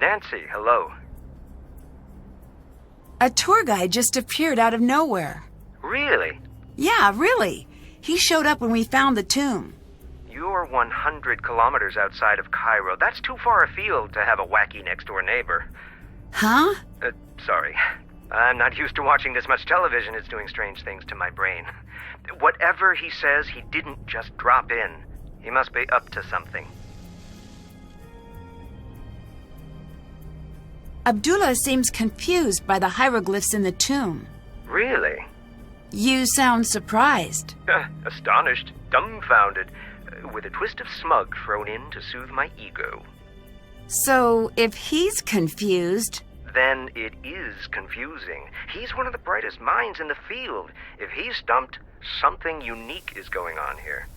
Nancy, hello. A tour guide just appeared out of nowhere. Really? Yeah, really. He showed up when we found the tomb. You're 100 kilometers outside of Cairo. That's too far afield to have a wacky next-door neighbor. Huh? Sorry. I'm not used to watching this much television. It's doing strange things to my brain. Whatever he says, he didn't just drop in. He must be up to something. Abdullah seems confused by the hieroglyphs in the tomb. Really? You sound surprised. Astonished, dumbfounded, with a twist of smug thrown in to soothe my ego. So, if he's confused... Then it is confusing. He's one of the brightest minds in the field. If he's stumped, something unique is going on here.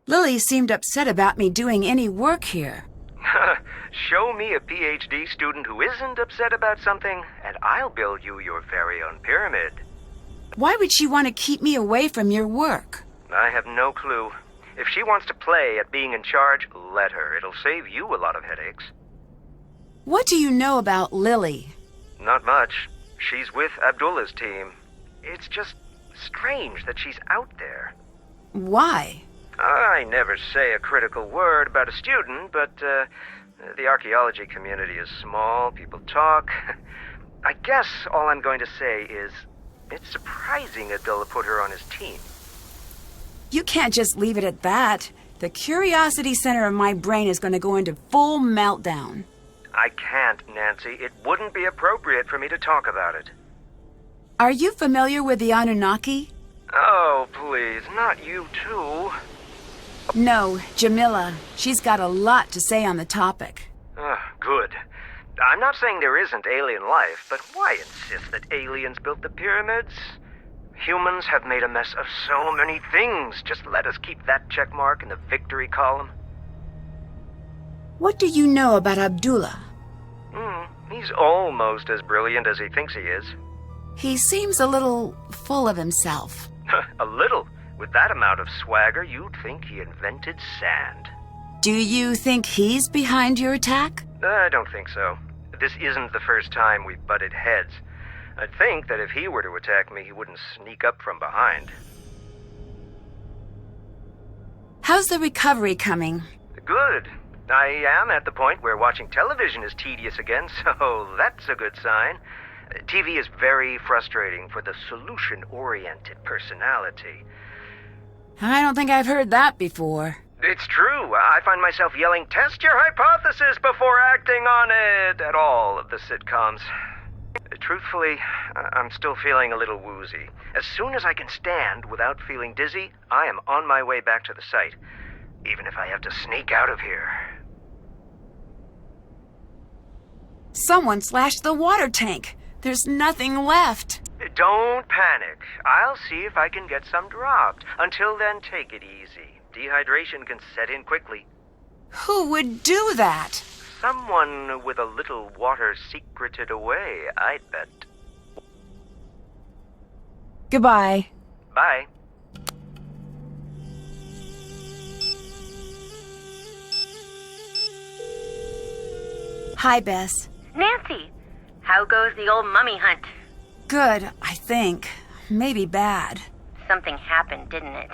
Lily seemed upset about me doing any work here. Show me a PhD student who isn't upset about something, and I'll build you your very own pyramid. Why would she want to keep me away from your work? I have no clue. If she wants to play at being in charge, let her. It'll save you a lot of headaches. What do you know about Lily? Not much. She's with Abdullah's team. It's just strange that she's out there. Why? I never say a critical word about a student, but the archaeology community is small. People talk. I guess all I'm going to say is it's surprising Abdullah put her on his team. You can't just leave it at that. The curiosity center of my brain is going to go into full meltdown. I can't, Nancy. It wouldn't be appropriate for me to talk about it. Are you familiar with the Anunnaki? Oh, please, not you too. No, Jamila. She's got a lot to say on the topic. Good. I'm not saying there isn't alien life, but why insist that aliens built the pyramids? Humans have made a mess of so many things. Just let us keep that check mark in the victory column. What do you know about Abdullah? He's almost as brilliant as he thinks he is. He seems a little full of himself. A little? With that amount of swagger, you'd think he invented sand. Do you think he's behind your attack? I don't think so. This isn't the first time we've butted heads. I'd think that if he were to attack me, he wouldn't sneak up from behind. How's the recovery coming? Good. I am at the point where watching television is tedious again, so that's a good sign. TV is very frustrating for the solution-oriented personality. I don't think I've heard that before. It's true. I find myself yelling, "Test your hypothesis before acting on it," at all of the sitcoms. Truthfully, I'm still feeling a little woozy. As soon as I can stand without feeling dizzy, I am on my way back to the site, even if I have to sneak out of here. Someone slashed the water tank. There's nothing left. Don't panic. I'll see if I can get some dropped. Until then, take it easy. Dehydration can set in quickly. Who would do that? Someone with a little water secreted away, I'd bet. Goodbye. Bye. Hi, Bess. Nancy, how goes the old mummy hunt? Good, I think. Maybe bad. Something happened, didn't it?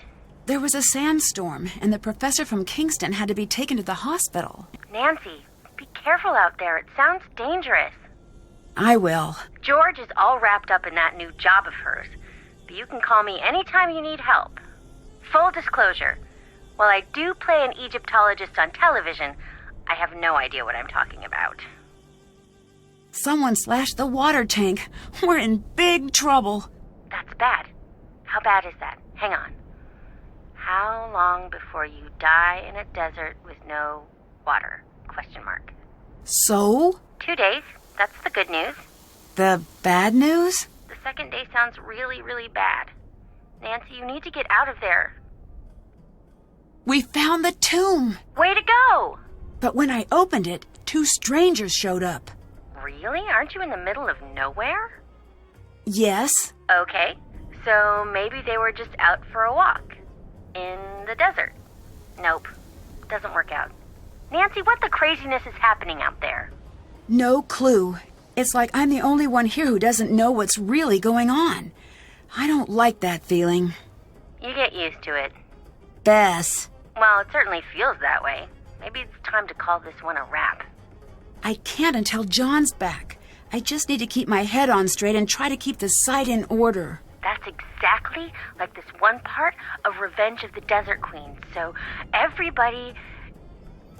There was a sandstorm, and the professor from Kingston had to be taken to the hospital. Nancy, be careful out there. It sounds dangerous. I will. George is all wrapped up in that new job of hers, but you can call me anytime you need help. Full disclosure, while I do play an Egyptologist on television, I have no idea what I'm talking about. Someone slashed the water tank. We're in big trouble. That's bad. How bad is that? Hang on. How long before you die in a desert with no water? Question mark. So? 2 days. That's the good news. The bad news? The second day sounds really, really bad. Nancy, you need to get out of there. We found the tomb. Way to go! But when I opened it, 2 strangers showed up. Really? Aren't you in the middle of nowhere? Yes. Okay, so maybe they were just out for a walk. In the desert. Nope. Doesn't work out. Nancy, what the craziness is happening out there? No clue. It's like I'm the only one here who doesn't know what's really going on. I don't like that feeling. You get used to it. Bess. Well, it certainly feels that way. Maybe it's time to call this one a wrap. I can't until John's back. I just need to keep my head on straight and try to keep the site in order. That's exactly like this one part of Revenge of the Desert Queen. So everybody...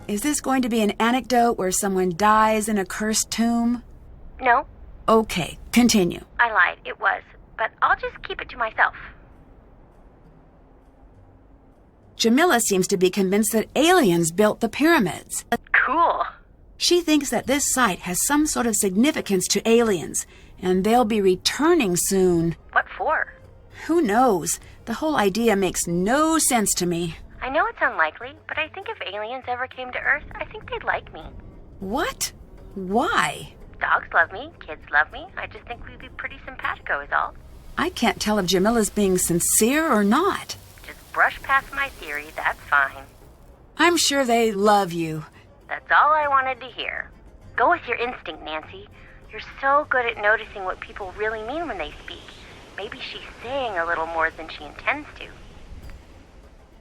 Is this going to be an anecdote where someone dies in a cursed tomb? No. Okay, continue. I lied, it was. But I'll just keep it to myself. Jamila seems to be convinced that aliens built the pyramids. Cool. She thinks that this site has some sort of significance to aliens, and they'll be returning soon. What for? Who knows? The whole idea makes no sense to me. I know it's unlikely, but I think if aliens ever came to Earth, I think they'd like me. What? Why? Dogs love me, kids love me. I just think we'd be pretty simpatico is all. I can't tell if Jamila's being sincere or not. Just brush past my theory, that's fine. I'm sure they love you. That's all I wanted to hear. Go with your instinct, Nancy. You're so good at noticing what people really mean when they speak. Maybe she's saying a little more than she intends to.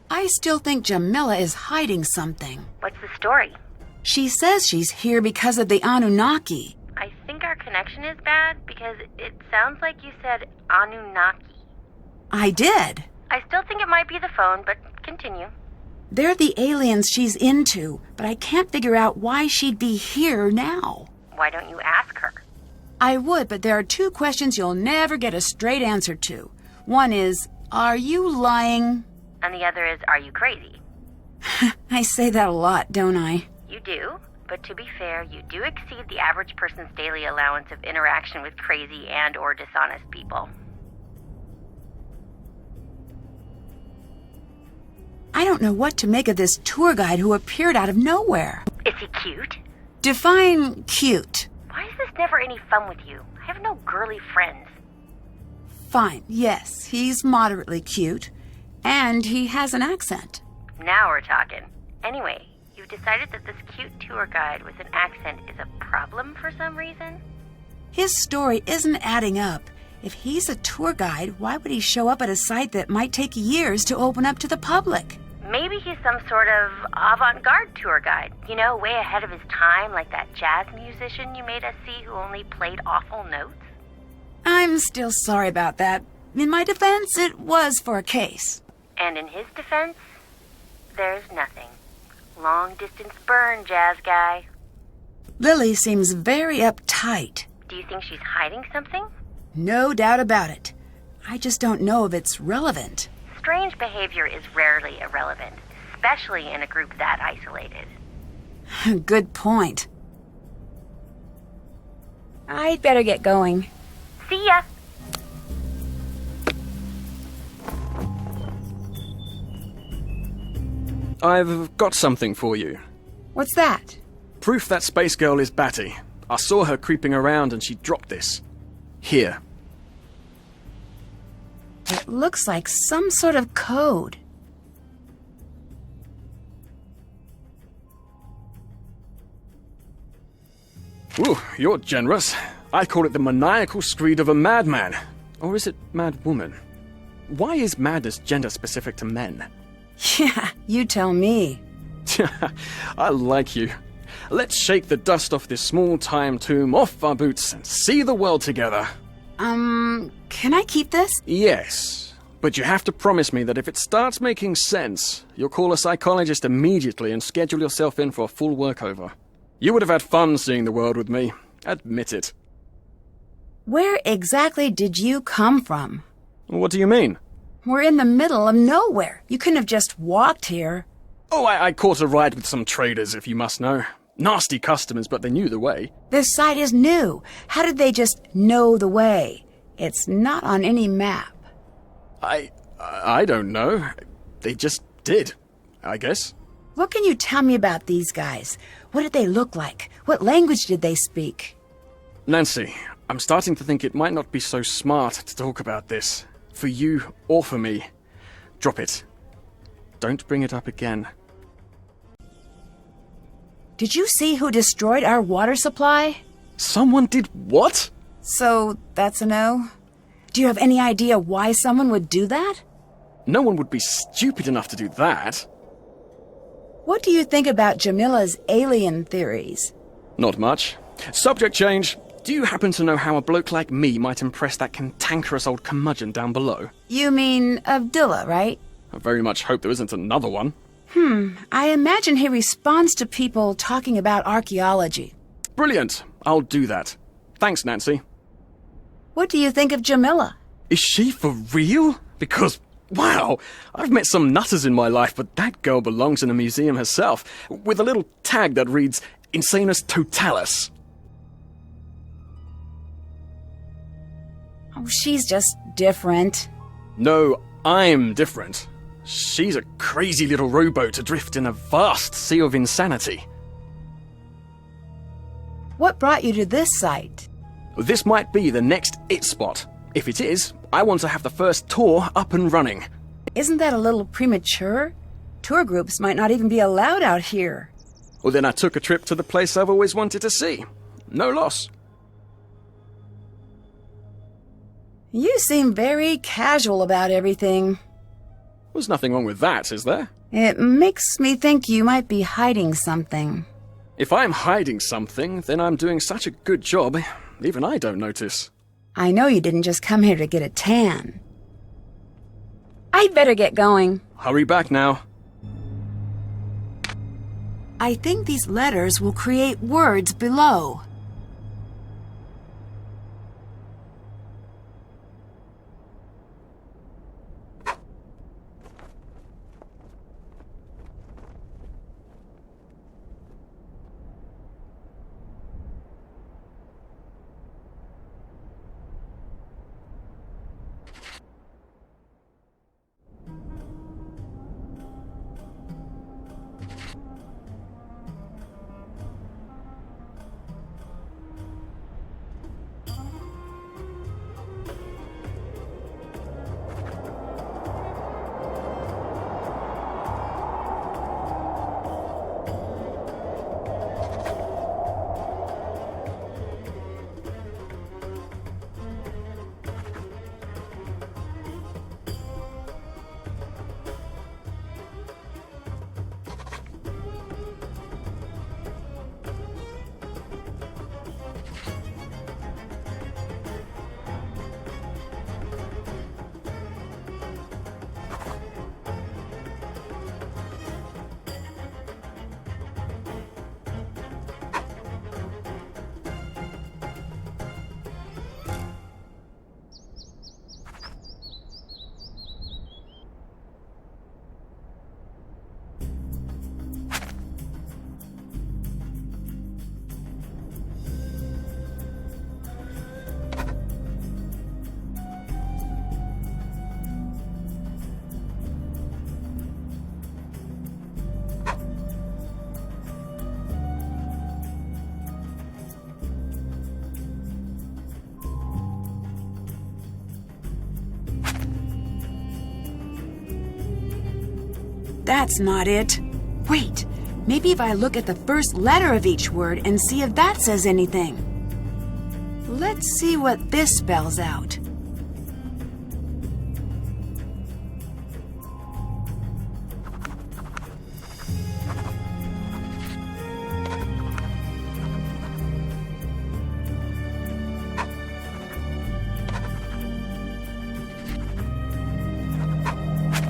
I still think Jamila is hiding something. What's the story? She says she's here because of the Anunnaki. I think our connection is bad because it sounds like you said Anunnaki. I did. I still think it might be the phone, but continue. They're the aliens she's into, but I can't figure out why she'd be here now. Why don't you ask her? I would, but there are two questions you'll never get a straight answer to. One is, are you lying? And the other is, are you crazy? I say that a lot, don't I? You do, but to be fair, you do exceed the average person's daily allowance of interaction with crazy and or dishonest people. I don't know what to make of this tour guide who appeared out of nowhere. Is he cute? Define cute. Why is this never any fun with you? I have no girly friends. Fine, yes, he's moderately cute. And he has an accent. Now we're talking. Anyway, you've decided that this cute tour guide with an accent is a problem for some reason? His story isn't adding up. If he's a tour guide, why would he show up at a site that might take years to open up to the public? Maybe he's some sort of avant-garde tour guide. You know, way ahead of his time, like that jazz musician you made us see who only played awful notes. I'm still sorry about that. In my defense, it was for a case. And in his defense, there's nothing. Long-distance burn, jazz guy. Lily seems very uptight. Do you think she's hiding something? No doubt about it. I just don't know if it's relevant. Strange behavior is rarely irrelevant, especially in a group that isolated. Good point. I'd better get going. See ya! I've got something for you. What's that? Proof that space girl is Batty. I saw her creeping around and she dropped this. Here. It looks like some sort of code. Ooh, you're generous. I call it the maniacal screed of a madman. Or is it madwoman? Why is madness gender specific to men? Yeah, you tell me. I like you. Let's shake the dust off this small-time tomb off our boots and see the world together. Can I keep this? Yes, but you have to promise me that if it starts making sense, you'll call a psychologist immediately and schedule yourself in for a full workover. You would have had fun seeing the world with me. Admit it. Where exactly did you come from? What do you mean? We're in the middle of nowhere. You couldn't have just walked here. Oh, I caught a ride with some traders, if you must know. Nasty customers, but they knew the way. This site is new. How did they just know the way? It's not on any map. I don't know. They just did, I guess. What can you tell me about these guys? What did they look like? What language did they speak? Nancy, I'm starting to think it might not be so smart to talk about this. For you or for me. Drop it. Don't bring it up again. Did you see who destroyed our water supply? Someone did what? So, that's a no? Do you have any idea why someone would do that? No one would be stupid enough to do that. What do you think about Jamila's alien theories? Not much. Subject change. Do you happen to know how a bloke like me might impress that cantankerous old curmudgeon down below? You mean Abdullah, right? I very much hope there isn't another one. I imagine he responds to people talking about archaeology. Brilliant. I'll do that. Thanks, Nancy. What do you think of Jamila? Is she for real? Because, wow, I've met some nutters in my life, but that girl belongs in a museum herself, with a little tag that reads, Insanus Totalis. Oh, she's just different. No, I'm different. She's a crazy little rowboat adrift in a vast sea of insanity. What brought you to this site? This might be the next it spot. If it is, I want to have the first tour up and running. Isn't that a little premature? Tour groups might not even be allowed out here. Well, then I took a trip to the place I've always wanted to see. No loss. You seem very casual about everything. There's nothing wrong with that, is there? It makes me think you might be hiding something. If I'm hiding something, then I'm doing such a good job, even I don't notice. I know you didn't just come here to get a tan. I'd better get going. Hurry back now. I think these letters will create words below. That's not it. Wait, maybe if I look at the first letter of each word and see if that says anything. Let's see what this spells out.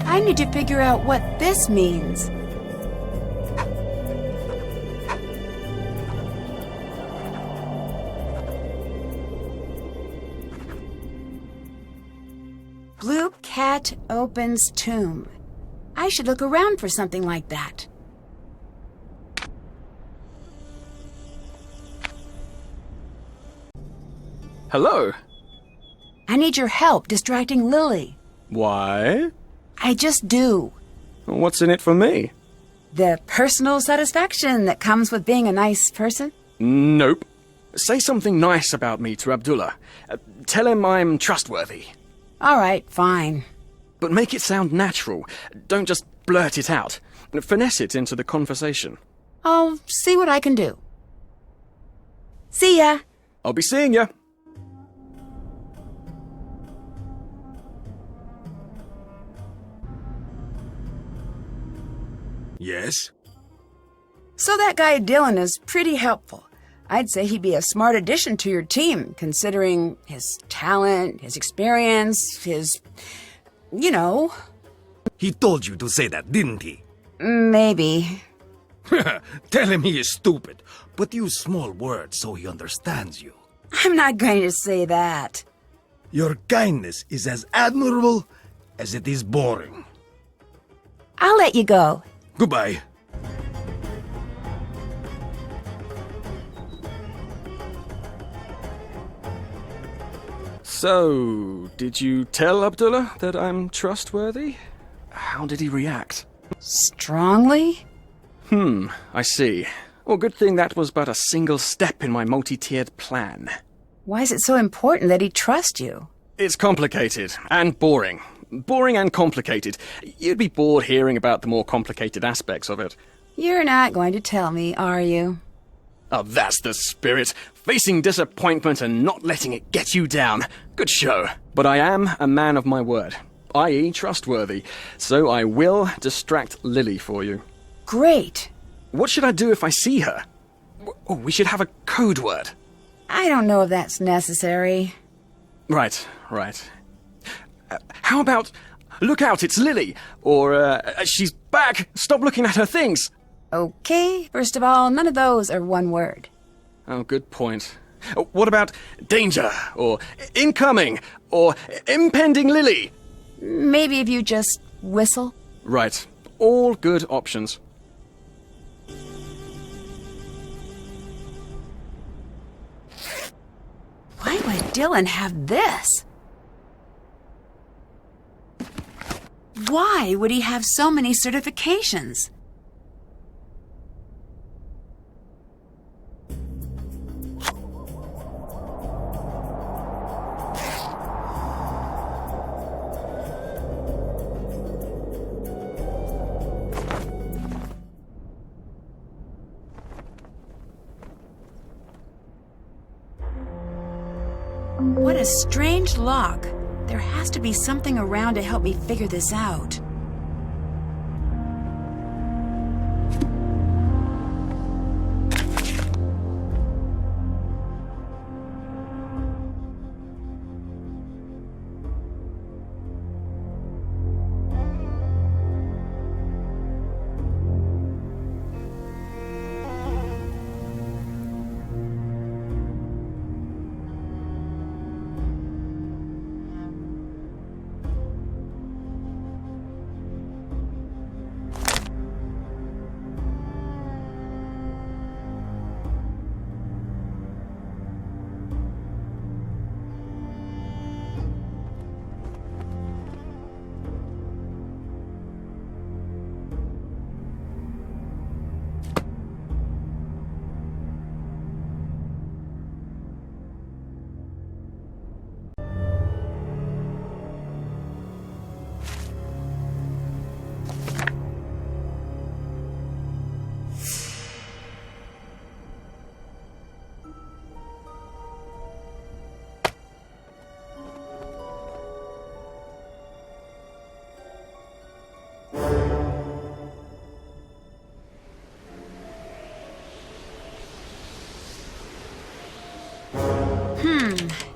I need to figure out what this means. Blue cat opens tomb. I should look around for something like that. Hello. I need your help distracting Lily. Why? I just do. What's in it for me? The personal satisfaction that comes with being a nice person? Nope. Say something nice about me to Abdullah. Tell him I'm trustworthy. All right, fine. But make it sound natural. Don't just blurt it out. Finesse it into the conversation. I'll see what I can do. See ya. I'll be seeing you. Yes? So that guy Dylan is pretty helpful. I'd say he'd be a smart addition to your team, considering his talent, his experience, his... you know. He told you to say that, didn't he? Maybe. Tell him he is stupid, but use small words so he understands you. I'm not going to say that. Your kindness is as admirable as it is boring. I'll let you go. Goodbye. So, did you tell Abdullah that I'm trustworthy? How did he react? Strongly? I see. Well, good thing that was but a single step in my multi-tiered plan. Why is it so important that he trusts you? It's complicated and boring. Boring and complicated. You'd be bored hearing about the more complicated aspects of it. You're not going to tell me, are you? Oh, that's the spirit. Facing disappointment and not letting it get you down. Good show. But I am a man of my word, i.e. trustworthy, so I will distract Lily for you. Great. What should I do if I see her? Oh, we should have a code word. I don't know if that's necessary. Right. How about, look out, it's Lily, or she's back, stop looking at her things. Okay, first of all, none of those are one word. Oh, good point. What about danger, or incoming, or impending Lily? Maybe if you just whistle. Right, all good options. Why would Dylan have this? Why would he have so many certifications? What a strange lock. There has to be something around to help me figure this out.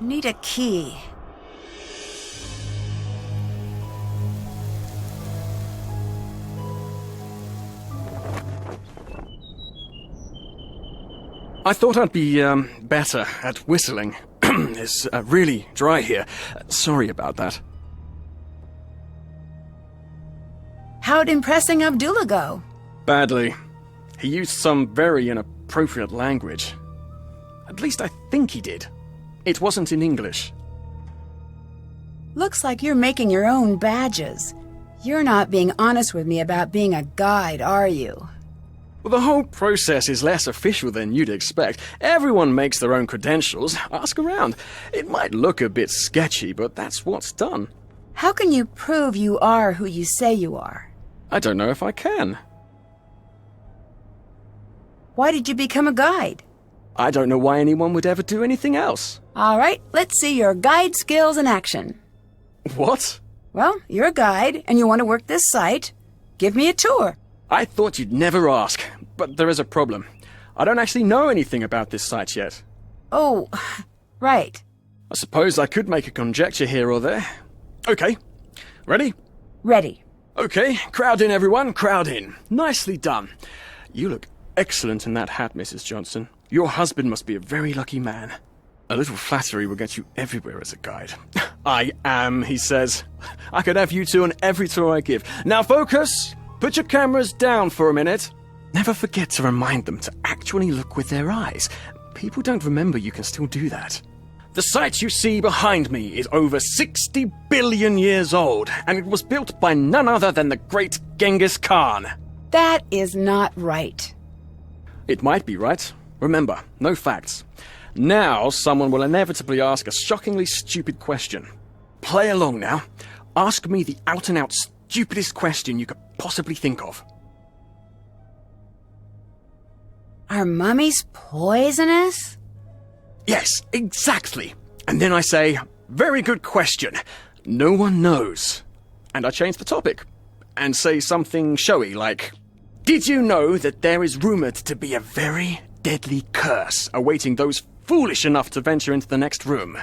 Need a key. I thought I'd be, better at whistling. It's really dry here. Sorry about that. How'd impressing Abdullah go? Badly. He used some very inappropriate language. At least I think he did. It wasn't in English. Looks like you're making your own badges. You're not being honest with me about being a guide, are you? Well, the whole process is less official than you'd expect. Everyone makes their own credentials. Ask around. It might look a bit sketchy, but that's what's done. How can you prove you are who you say you are? I don't know if I can. Why did you become a guide? I don't know why anyone would ever do anything else. All right, let's see your guide skills in action. What? Well, you're a guide, and you want to work this site. Give me a tour. I thought you'd never ask, but there is a problem. I don't actually know anything about this site yet. Oh, right. I suppose I could make a conjecture here or there. Okay. Ready? Ready. Okay, crowd in, everyone, crowd in. Nicely done. You look excellent in that hat, Mrs. Johnson. Your husband must be a very lucky man. A little flattery will get you everywhere as a guide. I am, he says. I could have you two on every tour I give. Now focus! Put your cameras down for a minute. Never forget to remind them to actually look with their eyes. People don't remember you can still do that. The site you see behind me is over 60 billion years old, and it was built by none other than the great Genghis Khan. That is not right. It might be right. Remember, no facts. Now someone will inevitably ask a shockingly stupid question. Play along now. Ask me the out-and-out stupidest question you could possibly think of. Are mummies poisonous? Yes, exactly. And then I say, very good question. No one knows. And I change the topic. And say something showy like, did you know that there is rumored to be a very deadly curse awaiting those foolish enough to venture into the next room?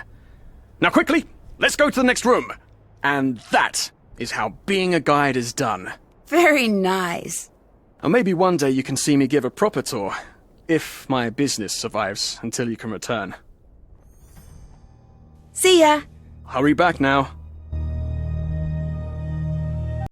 Now quickly, let's go to the next room. And that is how being a guide is done. Very nice. And maybe one day you can see me give a proper tour. If my business survives until you can return. See ya. Hurry back now.